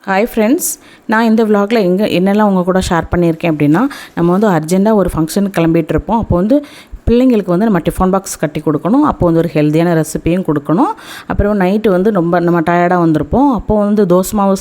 Hi friends, நான் இந்த விலாகில் என்னெல்லாம் உங்கள் கூட ஷேர் பண்ணியிருக்கேன் அப்படின்னா, நம்ம வந்து அர்ஜெண்ட்டாக ஒரு ஃபங்க்ஷனுக்கு கிளம்பிகிட்ருப்போம். அப்போ வந்து பிள்ளைங்களுக்கு வந்து நம்ம டிஃபன் பாக்ஸ் கட்டி கொடுக்கணும். அப்போ வந்து ஒரு ஹெல்த்தியான ரெசிபியும் கொடுக்கணும். அப்புறம் நைட்டு வந்து ரொம்ப நம்ம டயர்டாக வந்திருப்போம். அப்போது வந்து தோசை மாவு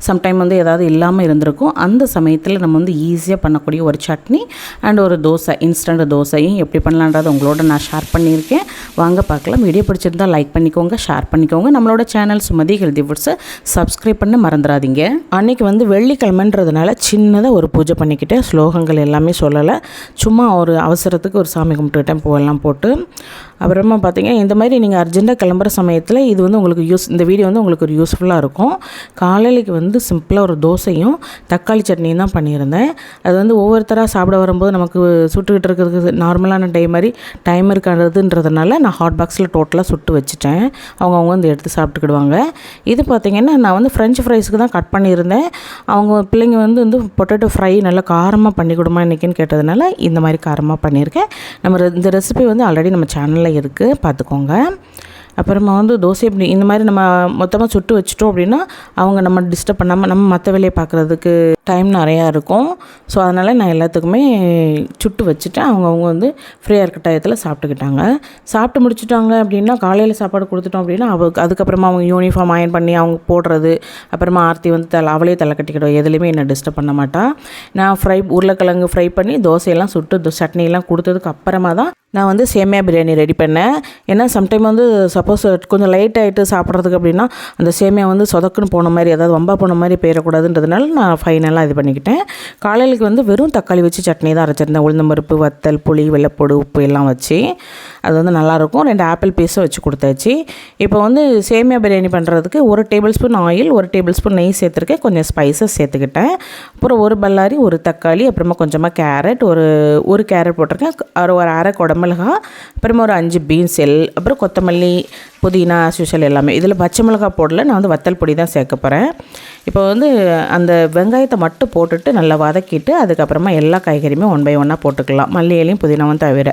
சம்டைம் வந்து ஏதாவது இல்லாமல் இருந்திருக்கும். அந்த சமயத்தில் நம்ம வந்து ஈஸியாக பண்ணக்கூடிய ஒரு சட்னி அண்ட் ஒரு தோசை, இன்ஸ்டன்ட் தோசையும் எப்படி பண்ணலான்றதை உங்களோட நான் ஷேர் பண்ணியிருக்கேன். வாங்க பார்க்கலாம். வீடியோ பிடிச்சிருந்தால் லைக் பண்ணிக்கோங்க, ஷேர் பண்ணிக்கோங்க. நம்மளோட சேனல் சுமதி ஹெல்தி ஃபுட்ஸை சப்ஸ்கிரைப் பண்ண மறந்துடாதீங்க. அன்றைக்கி வந்து வெள்ளிக்கிழமைன்றதுனால சின்னதாக ஒரு பூஜை பண்ணிக்கிட்டு ஸ்லோகங்கள் எல்லாமே சொல்லலை. சும்மா ஒரு அவசரத்துக்கு ஒரு சாமி கும்பிட்டுக்கிட்டேன் பூவெல்லாம் போட்டு. அப்புறமா பார்த்தீங்கன்னா இந்த மாதிரி நீங்கள் அர்ஜென்ட்டாக கிளம்புற சமயத்தில் இது வந்து உங்களுக்கு இந்த வீடியோ வந்து உங்களுக்கு ஒரு யூஸ்ஃபுல்லாக இருக்கும். காலையிலைக்கு வந்து சிம்பிளாக ஒரு தோசையும் தக்காளி சட்னியும் தான் பண்ணியிருந்தேன். அது வந்து ஒவ்வொருத்தராக சாப்பிட வரும்போது நமக்கு சுட்டுக்கிட்டு இருக்கிறதுக்கு நார்மலான டைம் இருக்காதுன்றதுனால நான் ஹாட் பாக்ஸில் டோட்டலாக சுட்டு வச்சுட்டேன். அவங்க வந்து எடுத்து சாப்பிட்டுக்கிடுவாங்க. இது பார்த்திங்கன்னா நான் வந்து ஃப்ரெஞ்ச் ஃப்ரைஸ்க்கு தான் கட் பண்ணியிருந்தேன். அவங்க பிள்ளைங்க வந்து பொட்டேட்டோ ஃப்ரை நல்லா காரமாக பண்ணி கொடுமா இன்றைக்கின்னு கேட்டதுனால இந்த மாதிரி காரமாக பண்ணியிருக்கேன். இந்த ரெசிபி வந்து ஆல்ரெடி நம்ம சேனலில் இருக்குது, பார்த்துக்கோங்க. அப்புறமா வந்து தோசை இப்படி இந்த மாதிரி நம்ம மொத்தமாக சுட்டு வச்சிட்டோம் அப்படின்னா அவங்க நம்ம டிஸ்டர்ப் பண்ணாமல் நம்ம மற்ற வேலையை பார்க்குறதுக்கு டைம் நிறையா இருக்கும். ஸோ அதனால் நான் எல்லாத்துக்குமே சுட்டு வச்சுட்டேன். அவங்கவுங்க வந்து ஃப்ரீயாக இருக்க டயத்தில் சாப்பிட்டு முடிச்சுட்டாங்க அப்படின்னா காலையில் சாப்பாடு கொடுத்துட்டோம் அப்படின்னா அதுக்கப்புறமா அவங்க யூனிஃபார்ம் அயன் பண்ணி அவங்க போடுறது, அப்புறமா ஆர்த்தி வந்து அவளே தலை கட்டிக்கிடும். எதுலேயுமே என்னை டிஸ்டர்ப் பண்ண மாட்டான். நான் உருளைக்கிழங்கு ஃப்ரை பண்ணி தோசையெல்லாம் சுட்டு சட்னியெல்லாம் கொடுத்ததுக்கு அப்புறமா தான் நான் வந்து சேமியா பிரியாணி ரெடி பண்ணேன். ஏன்னா சம்டைம் வந்து சப்போஸ் கொஞ்சம் லைட் ஆகிட்டு சாப்பிட்றதுக்கு அப்படின்னா அந்த சேமியா வந்து சொதக்குன்னு போன மாதிரி, அதாவது வம்பா போன மாதிரி போயிடக்கூடாதுன்றதுனால நான் ஃபைனலாக இது பண்ணிக்கிட்டேன். காலையிலுக்கு வந்து வெறும் தக்காளி வச்சு சட்னி தான் அரைச்சிருந்தேன். உளுந்தம்பருப்பு, வத்தல், புளி, வெள்ளைப்பூடு, உப்பு எல்லாம் வச்சு அது வந்து நல்லாயிருக்கும். 2 ஆப்பிள் பீஸும் வச்சு கொடுத்தாச்சு. இப்போ வந்து சேமியா பிரியாணி பண்ணுறதுக்கு 1 table spoon oil, 1 table spoon நெய் சேர்த்துருக்கேன். கொஞ்சம் ஸ்பைசஸ் சேர்த்துக்கிட்டேன். அப்புறம் 1 பல்லாரி, 1 தக்காளி, அப்புறமா கொஞ்சமாக கேரட், ஒரு கேரட் போட்டிருக்கேன். ஒரு அரை குடமிளகா, அப்புறமா ஒரு 5 பீன்ஸ் அப்புறம் கொத்தமல்லி, புதினா, ஆஸ்யூஷுவல் எல்லாமே. இதில் பச்சை மிளகா போடல, நான் வந்து வத்தல் பொடி தான் சேர்க்க போகிறேன். இப்போ வந்து அந்த வெங்காயத்தை மட்டும் போட்டுட்டு நல்லா வதக்கிட்டு அதுக்கப்புறமா எல்லா காய்கறியுமே 1 by 1 போட்டுக்கலாம். மல்லி இலையும் புதினாவும் தவிர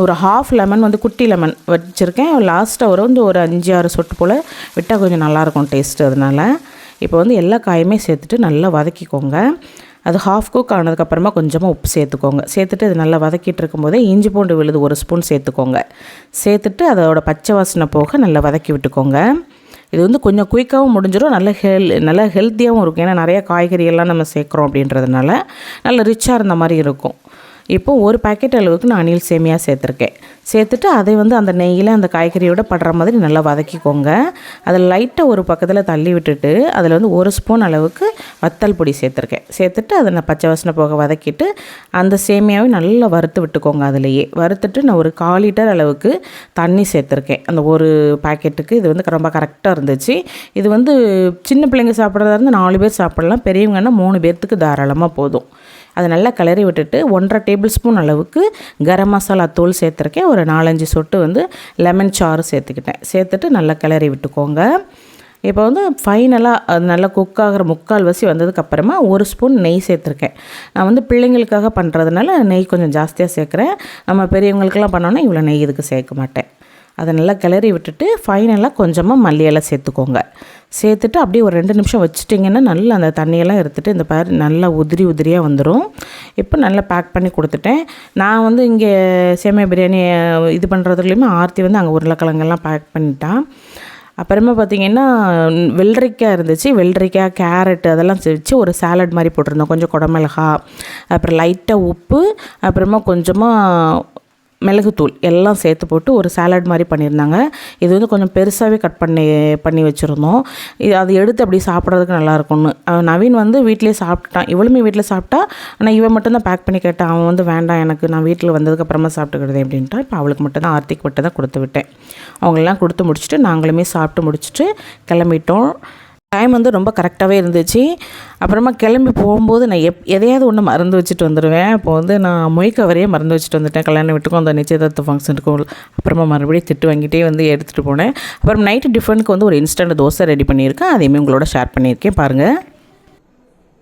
ஒரு ½ லெமன் வந்து குட்டி லெமன் வச்சுருக்கேன். லாஸ்ட்டாக ஒரு 5-6 சொட்டு போல் விட்டால் கொஞ்சம் நல்லாயிருக்கும் டேஸ்ட்டு. அதனால் இப்போ வந்து எல்லா காயுமே சேர்த்துட்டு நல்லா வதக்கிக்கோங்க. அது ½ குக் ஆனதுக்கப்புறமா கொஞ்சமாக உப்பு சேர்த்துட்டு அது நல்லா வதக்கிட்டு இருக்கும்போதே இஞ்சி பூண்டு விழுது 1 ஸ்பூன் சேர்த்துட்டு அதோட பச்சை வாசனை போக நல்லா வதக்கி விட்டுக்கோங்க. இது வந்து கொஞ்சம் குயிக்காகவும் முடிஞ்சிடும், நல்லா ஹெல்த்தியாகவும் இருக்கும். ஏன்னா நிறையா காய்கறி எல்லாம் நம்ம சேர்க்குறோம் அப்படின்றதுனால நல்ல ரிச்சாக இருந்த மாதிரி இருக்கும். இப்போது 1 பாக்கெட் அளவுக்கு நான் அணில் சேமியா சேர்த்துட்டு அதை வந்து அந்த நெய்யில் அந்த காய்கறியோட படுற மாதிரி நல்லா வதக்கிக்கோங்க. அதில் லைட்டாக ஒரு பக்கத்தில் தள்ளி விட்டுட்டு அதில் வந்து 1 ஸ்பூன் அளவுக்கு வத்தல் பொடி சேர்த்துட்டு அதை நான் பச்சை வாசனை போக வதக்கிட்டு அந்த சேமியாவை நல்லா வறுத்து விட்டுக்கோங்க. அதிலேயே வறுத்துட்டு நான் ஒரு 1/4 லிட்டர் அளவுக்கு தண்ணி சேர்த்துருக்கேன் அந்த ஒரு பாக்கெட்டுக்கு. இது வந்து ரொம்ப கரெக்டாக இருந்துச்சு. இது வந்து சின்ன பிள்ளைங்க சாப்பிட்றதா இருந்தால் 4 பேர் சாப்பிட்லாம், பெரியவங்கன்னா 3 பேர்த்துக்கு தாராளமாக போதும். அதை நல்லா கிளறி விட்டுட்டு 1/2 டேபிள் ஸ்பூன் அளவுக்கு கரம் மசாலா தூள் சேர்த்துருக்கேன். ஒரு 4-5 சொட்டு வந்து லெமன் சாறு சேர்த்துட்டு நல்லா கிளறி விட்டுக்கோங்க. இப்போ வந்து ஃபைனலாக அது நல்லா குக் ஆகிற 3/4 வந்ததுக்கப்புறமா 1 ஸ்பூன் நெய் சேர்த்துருக்கேன். நான் வந்து பிள்ளைங்களுக்காக பண்ணுறதுனால நெய் கொஞ்சம் ஜாஸ்தியாக சேர்க்குறேன். நம்ம பெரியவங்களுக்கெல்லாம் பண்ணோன்னா இவ்வளோ நெய் இதுக்கு சேர்க்க மாட்டேன். அதை நல்லா கிளறி விட்டுட்டு ஃபைனலாக கொஞ்சமாக மல்லி இலை சேர்த்துட்டு அப்படியே ஒரு 2 நிமிஷம் வச்சுட்டிங்கன்னா நல்லா அந்த தண்ணியெல்லாம் எடுத்துகிட்டு இந்த பாரு நல்லா உதிரியாக வந்துடும். இப்போ நல்லா பேக் பண்ணி கொடுத்துட்டேன். நான் வந்து இங்கே சேமியா பிரியாணி இது பண்ணுறதுலையுமே ஆர்த்தி வந்து அங்கே உருளைக்கிழங்கெல்லாம் பேக் பண்ணிட்டான். அப்புறமா பார்த்திங்கன்னா வெள்ளரிக்காய் இருந்துச்சு. வெள்ளரிக்காய், கேரட் அதெல்லாம் வச்சு ஒரு சாலட் மாதிரி போட்டிருந்தோம். கொஞ்சம் குடமிளகா, அப்புறம் லைட்டாக உப்பு, அப்புறமா கொஞ்சமாக மிளகுத்தூள் எல்லாம் சேர்த்து போட்டு ஒரு சாலட் மாதிரி பண்ணியிருந்தாங்க. இது வந்து கொஞ்சம் பெருசாகவே கட் பண்ணி வச்சுருந்தோம். அது எடுத்து அப்படி சாப்பிட்றதுக்கு நல்லாயிருக்கும்னு நவீன் வந்து வீட்டிலே சாப்பிட்டான். இவளுமே வீட்டில் சாப்பிட்டா. ஆனால் இவன் மட்டும்தான் பேக் பண்ணி கேட்டான். அவன் வந்து வேண்டாம், எனக்கு நான் வீட்டில் வந்ததுக்கப்புறமா சாப்பிட்டுக்கிடுதேன் அப்படின்ட்டான். இப்போ அவளுக்கு மட்டும்தான், ஆர்த்திக்கு மட்டும் தான் கொடுத்து விட்டேன். அவங்களெல்லாம் கொடுத்து முடிச்சுட்டு நாங்களுமே சாப்பிட்டு முடிச்சுட்டு கிளம்பிட்டோம். டைம் வந்து ரொம்ப கரெக்டாகவே இருந்துச்சு. அப்புறமா கிளம்பி போகும்போது நான் எதையாவது ஒன்று மறந்து வச்சுட்டு வந்துடுவேன். இப்போ வந்து நான் மொய் கவரையே மறந்து வச்சுட்டு வந்துட்டேன். கல்யாணம் வீட்டுக்கும் அந்த நிச்சயதார்த்த ஃபங்க்ஷனுக்கும். அப்புறமா மறுபடியும் திட்டு வாங்கிட்டே வந்து எடுத்துகிட்டு போனேன். அப்புறம் நைட்டு டிஃபனுக்கு வந்து ஒரு இன்ஸ்டன்ட் தோசை ரெடி பண்ணியிருக்கேன். அதையுமே உங்களோட ஷேர் பண்ணியிருக்கேன். பாருங்கள்,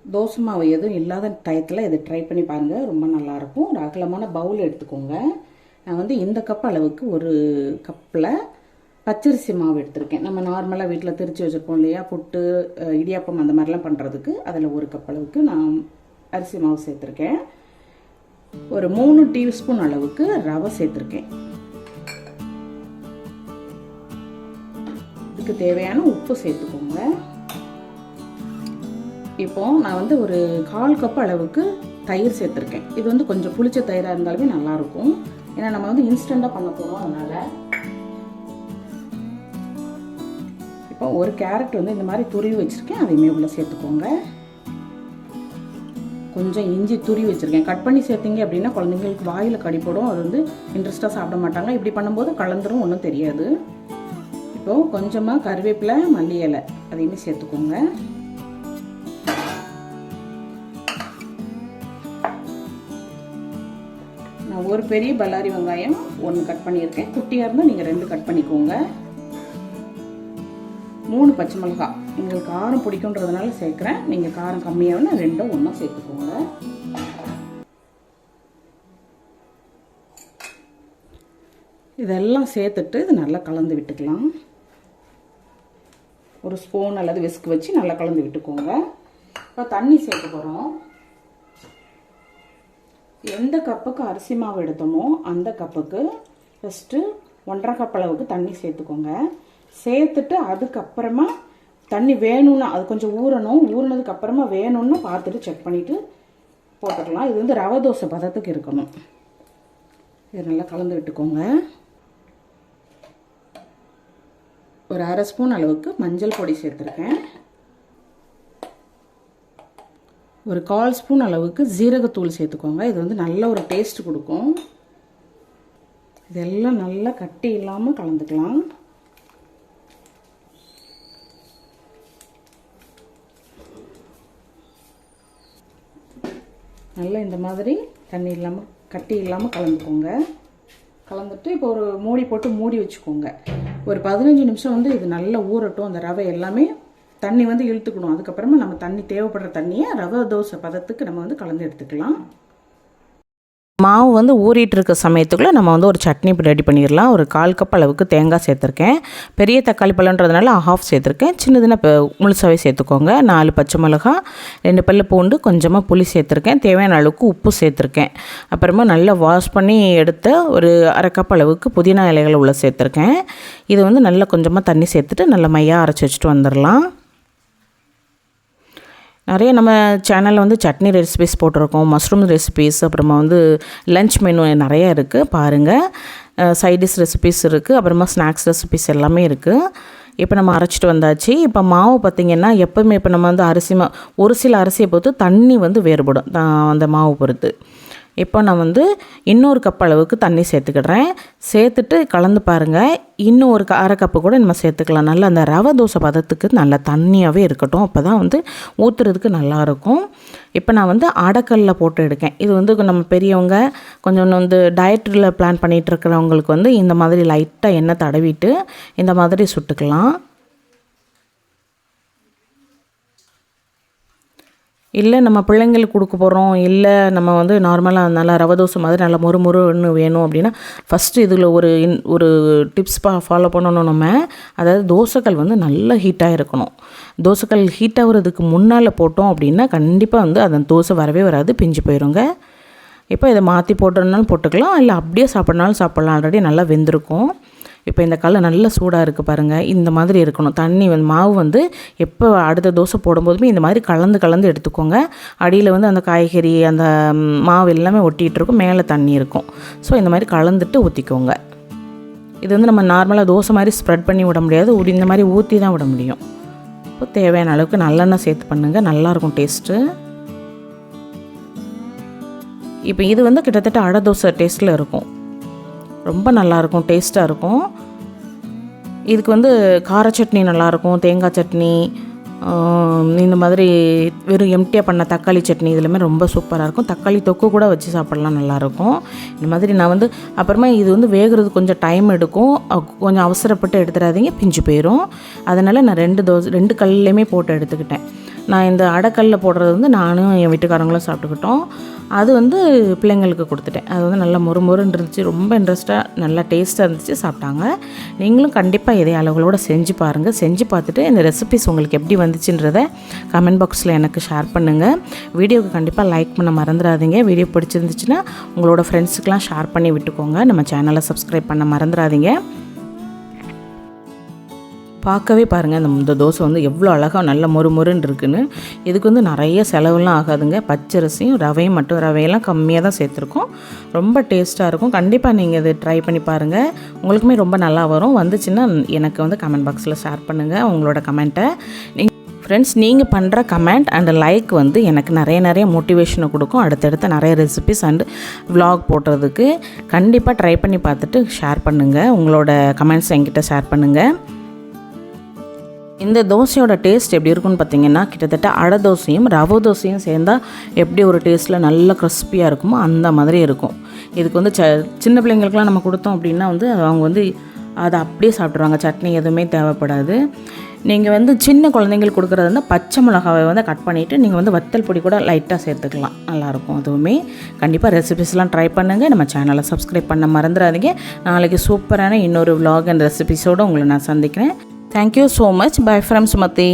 தோசை மாவு எதுவும் இல்லாத டயத்தில் இதை ட்ரை பண்ணி பாருங்கள், ரொம்ப நல்லாயிருக்கும். ஒரு அகலமான பவுல் எடுத்துக்கோங்க. நான் வந்து இந்த கப் அளவுக்கு ஒரு கப்பில் பச்சரிசி மாவு எடுத்திருக்கேன். நம்ம நார்மலாக வீட்டில் திரிச்சு வச்சுருப்போம் இல்லையா, புட்டு இடியாப்பம் அந்த மாதிரிலாம் பண்ணுறதுக்கு. அதில் 1 கப் அளவுக்கு நான் அரிசி மாவு சேர்த்துருக்கேன். ஒரு 3 டீஸ்பூன் அளவுக்கு ரவை சேர்த்துருக்கேன். இதுக்கு தேவையான உப்பு சேர்த்துக்கோங்க. இப்போ நான் வந்து ஒரு 1/4 கப் அளவுக்கு தயிர் சேர்த்துருக்கேன். இது வந்து கொஞ்சம் புளிச்ச தயிராக இருந்தாலுமே நல்லாயிருக்கும். ஏன்னா நம்ம வந்து இன்ஸ்டண்ட்டாக பண்ண போகிறோம். அதனால் இப்போ ஒரு கேரட் வந்து இந்த மாதிரி துருவி வச்சுருக்கேன், அதையுமே உள்ளே சேர்த்துக்கோங்க. கொஞ்சம் இஞ்சி துருவி வச்சுருக்கேன். கட் பண்ணி சேர்த்திங்க அப்படின்னா குழந்தைங்களுக்கு வாயில் கடிப்படும். அது வந்து இன்ட்ரெஸ்ட்டாக சாப்பிட மாட்டாங்க. இப்படி பண்ணும்போது கலந்துரும், ஒன்றும் தெரியாது. இப்போது கொஞ்சமாக கருவேப்பிலை, மல்லி இலை அதையுமே சேர்த்துக்கோங்க. நான் ஒரு பெரிய பல்லாரி வெங்காயம் 1 கட் பண்ணியிருக்கேன். குட்டியாக இருந்தால் நீங்கள் 2 கட் பண்ணிக்கோங்க. 3 பச்சை மிளகாய், எங்களுக்கு காரம் பிடிக்குன்றதுனால சேர்க்குறேன். நீங்கள் காரம் கம்மியாகனா 2 ஒன்றா சேர்த்துக்கோங்க. இதெல்லாம் சேர்த்துட்டு இது நல்லா கலந்து விட்டுக்கலாம். ஒரு ஸ்பூன் அல்லது விஸ்க் வச்சு நல்லா கலந்து விட்டுக்கோங்க. இப்போ தண்ணி சேர்க்க போகிறோம். எந்த கப்புக்கு அரிசி மாவு எடுத்தோமோ அந்த கப்புக்கு ஃபஸ்ட்டு 1.5 கப் அளவுக்கு தண்ணி சேர்த்துக்கோங்க. சேர்த்துட்டு அதுக்கப்புறமா தண்ணி வேணும்னா அது கொஞ்சம் ஊறணும். ஊறினதுக்கு அப்புறமா வேணும்னு பார்த்துட்டு செக் பண்ணிவிட்டு போட்டுக்கலாம். இது வந்து ரவை தோசை பதத்துக்கு இருக்கணும். இது நல்லா கலந்து விட்டுக்கோங்க. ஒரு 1/2 ஸ்பூன் அளவுக்கு மஞ்சள் பொடி சேர்த்துருக்கேன். ஒரு 1/4 ஸ்பூன் அளவுக்கு ஜீரகத்தூள் சேர்த்துக்கோங்க. இது வந்து நல்ல ஒரு டேஸ்ட் கொடுக்கும். இதெல்லாம் நல்லா கட்டி இல்லாமல் கலந்துக்கலாம். நல்லா இந்த மாதிரி தண்ணி இல்லாமல் கட்டி இல்லாமல் கலந்துக்கோங்க. கலந்துட்டு இப்போ ஒரு மூடி போட்டு மூடி வச்சுக்கோங்க. ஒரு 15 நிமிஷம் வந்து இது நல்லா ஊறட்டும். அந்த ரவை எல்லாமே தண்ணி வந்து இழுத்துக்கணும். அதுக்கப்புறமா நம்ம தண்ணி தேவைப்படுற தண்ணியை ரவை தோசை பதத்துக்கு நம்ம வந்து கலந்து எடுத்துக்கலாம். மாவு வந்து ஊறிட்டு இருக்க சமயத்துக்குள்ளே நம்ம வந்து ஒரு சட்னி ரெடி பண்ணிடலாம். ஒரு 1/4 கப் அளவுக்கு தேங்காய் சேர்த்துருக்கேன். பெரிய தக்காளி பழன்றதுனால 1/2 சேர்த்துருக்கேன். சின்னதுன்னா இப்போ முழுசாவே சேர்த்துக்கோங்க. 4 பச்சை மிளகாய், 2 பல்லு பூண்டு, கொஞ்சமாக புளி சேர்த்துருக்கேன். தேவையான அளவுக்கு உப்பு சேர்த்துருக்கேன். அப்புறமா நல்லா வாஷ் பண்ணி எடுத்த ஒரு 1/2 கப் அளவுக்கு புதினா இலைகளை உள்ளே சேர்த்துருக்கேன். இது வந்து நல்லா கொஞ்சமாக தண்ணி சேர்த்துட்டு நல்லா மையாக அரைச்சி வச்சுட்டு வந்துடலாம். நிறைய நம்ம சேனலில் வந்து சட்னி ரெசிபிஸ் போட்டிருக்கோம், மஷ்ரூம் ரெசிபிஸ், அப்புறமா வந்து லன்ச் மெனு நிறையா இருக்குது பாருங்கள். சைடிஷ் ரெசிபிஸ் இருக்குது, அப்புறமா ஸ்நாக்ஸ் ரெசிபிஸ் எல்லாமே இருக்குது. இப்போ நம்ம அரைச்சிட்டு வந்தாச்சு. இப்போ மாவு பார்த்திங்கன்னா எப்போவுமே இப்போ நம்ம வந்து ஒரு சில அரிசியை பொறுத்து தண்ணி வந்து வேறுபடும் அந்த மாவு பொறுத்து. இப்போ நான் வந்து இன்னொரு கப் அளவுக்கு தண்ணி சேர்த்துக்கிடுறேன். சேர்த்துட்டு கலந்து பாருங்கள். இன்னும் ஒரு 1/2 கப்பு கூட நம்ம சேர்த்துக்கலாம். நல்லா அந்த ரவை தோசை பதத்துக்கு நல்லா தண்ணியாகவே இருக்கட்டும். அப்போ தான் வந்து ஊற்றுறதுக்கு நல்லாயிருக்கும். இப்போ நான் வந்து அடக்கல்லில் போட்டு எடுக்கேன். இது வந்து நம்ம பெரியவங்க கொஞ்சம் வந்து டயட்டில் பிளான் பண்ணிகிட்டு இருக்கிறவங்களுக்கு வந்து இந்த மாதிரி லைட்டாக எண்ணெய் தடவிட்டு இந்த மாதிரி சுட்டுக்கலாம். இல்லை நம்ம பிள்ளைங்களுக்கு கொடுக்க போகிறோம், இல்லை நம்ம வந்து நார்மலாக நல்லா ரவை தோசை மாதிரி நல்லா மொறுன்னு வேணும் அப்படின்னா ஃபஸ்ட்டு இதில் ஒரு டிப்ஸ் ஃபாலோ பண்ணணும் நம்ம. அதாவது தோசைக்கல் வந்து நல்லா ஹீட்டாக இருக்கணும். தோசைக்கல் ஹீட் ஆகுறதுக்கு முன்னால் போட்டோம் அப்படின்னா கண்டிப்பாக வந்து அந்த தோசை வரவே வராது, பிஞ்சு போயிடுங்க. இப்போ இதை மாற்றி போட்டோம்னாலும் போட்டுக்கலாம், இல்லை அப்படியே சாப்பிட்னாலும் சாப்பிட்லாம். ஆல்ரெடி நல்லா வெந்திருக்கும். இப்போ இந்த கல் நல்லா சூடாக இருக்குது பாருங்கள். இந்த மாதிரி இருக்கணும். தண்ணி வந்து மாவு வந்து எப்போ அடுத்த தோசை போடும்போதுமே இந்த மாதிரி கலந்து எடுத்துக்கோங்க. அடியில் வந்து அந்த காய்கறி அந்த மாவு எல்லாமே ஒட்டிகிட்டு இருக்கும், மேலே தண்ணி இருக்கும். ஸோ இந்த மாதிரி கலந்துட்டு ஊற்றிக்கோங்க. இது வந்து நம்ம நார்மலாக தோசை மாதிரி ஸ்ப்ரெட் பண்ணி விட முடியாது, இந்த மாதிரி ஊற்றி தான் விட முடியும். இப்போ தேவையான அளவுக்கு நல்லெண்ணெய் சேர்த்து பண்ணுங்கள், நல்லாயிருக்கும் டேஸ்ட்டு. இப்போ இது வந்து கிட்டத்தட்ட அடை தோசை டேஸ்ட்டில் இருக்கும். ரொம்ப நல்லாயிருக்கும், டேஸ்ட்டாக இருக்கும். இதுக்கு வந்து கார சட்னி நல்லாயிருக்கும், தேங்காய் சட்னி, இந்த மாதிரி வெறும் எம்டியாக பண்ண தக்காளி சட்னி இதெல்லாமே ரொம்ப சூப்பராக இருக்கும். தக்காளி தொக்கு கூட வச்சு சாப்பிட்லாம், நல்லாயிருக்கும். இந்த மாதிரி நான் வந்து அப்புறமா இது வந்து வேகிறது கொஞ்சம் டைம் எடுக்கும். கொஞ்சம் அவசரப்பட்டு எடுத்துடாதீங்க, பிஞ்சு போயிடும். அதனால் நான் 2 கல்லையுமே போட்டு எடுத்துக்கிட்டேன். நான் இந்த அடைக்கல்ல போடுறது வந்து நானும் என் வீட்டுக்காரங்களும் சாப்பிட்டுக்கிட்டோம். அது வந்து பிள்ளைங்களுக்கு கொடுத்துட்டேன். அது வந்து நல்லா மொறுமொறுன்னு இருந்துச்சு, ரொம்ப இன்ட்ரெஸ்ட்டாக நல்லா டேஸ்ட்டாக இருந்துச்சு, சாப்பிட்டாங்க. நீங்களும் கண்டிப்பாக இதே அளவுகளோடு செஞ்சு பாருங்கள். செஞ்சு பார்த்துட்டு இந்த ரெசிபிஸ் உங்களுக்கு எப்படி வந்துச்சுன்றத கமெண்ட் பாக்ஸில் எனக்கு ஷேர் பண்ணுங்கள். வீடியோவுக்கு கண்டிப்பாக லைக் பண்ண மறந்துடாதீங்க. வீடியோ பிடிச்சிருந்துச்சுன்னா உங்களோட ஃப்ரெண்ட்ஸுக்கெலாம் ஷேர் பண்ணி விட்டுக்கோங்க. நம்ம சேனலை சப்ஸ்கிரைப் பண்ண மறந்துடாதீங்க. பார்க்கவே பாருங்கள் இந்த தோசை வந்து எவ்வளோ அழகாக நல்ல மொறுமொறுன்னு இருக்குன்னு. இதுக்கு வந்து நிறைய செலவுலாம் ஆகாதுங்க. பச்சரிசியும் ரவையும் மட்டும், ரவையெல்லாம் கம்மியாக தான் சேர்த்துருக்கோம். ரொம்ப டேஸ்ட்டாக இருக்கும். கண்டிப்பாக நீங்கள் இது ட்ரை பண்ணி பாருங்கள். உங்களுக்குமே ரொம்ப நல்லா வரும். வந்துச்சுன்னா எனக்கு வந்து கமெண்ட் பாக்ஸில் ஷேர் பண்ணுங்கள் உங்களோட கமெண்ட்டை. ஃப்ரெண்ட்ஸ், நீங்கள் பண்ணுற கமெண்ட் அண்ட் லைக் வந்து எனக்கு நிறைய மோட்டிவேஷனை கொடுக்கும். அடுத்தடுத்த நிறைய ரெசிபிஸ் அண்டு விலாக் போடுறதுக்கு. கண்டிப்பாக ட்ரை பண்ணி பார்த்துட்டு ஷேர் பண்ணுங்கள். உங்களோட கமெண்ட்ஸ் என்கிட்ட ஷேர் பண்ணுங்கள். இந்த தோசையோட டேஸ்ட் எப்படி இருக்குன்னு பார்த்தீங்கன்னா, கிட்டத்தட்ட அடை தோசையும் ரவை தோசையும் சேர்ந்தால் எப்படி ஒரு டேஸ்ட்டில் நல்ல கிறிஸ்பியாக இருக்குமோ அந்த மாதிரி இருக்கும். இதுக்கு வந்து சின்ன பிள்ளைங்களுக்குலாம் நம்ம கொடுத்தோம் அப்படின்னா வந்து அவங்க வந்து அதை அப்படியே சாப்பிட்ருவாங்க. சட்னி எதுவுமே தேவைப்படாது. நீங்கள் வந்து சின்ன குழந்தைங்களுக்கு கொடுக்குறது வந்து பச்சை மிளகாவை வந்து கட் பண்ணிவிட்டு நீங்கள் வந்து வத்தல் பொடி கூட லைட்டாக சேர்த்துக்கலாம். நல்லாயிருக்கும். அதுவுமே கண்டிப்பாக ரெசிபிஸ்லாம் ட்ரை பண்ணுங்கள். நம்ம சேனலை சப்ஸ்கிரைப் பண்ண மறந்துடாதீங்க. நாளைக்கு சூப்பரான இன்னொரு விலாக் அண்ட் ரெசிபிஸோடு உங்களை நான் சந்திக்கிறேன். Thank you so much. Bye from Sumathi.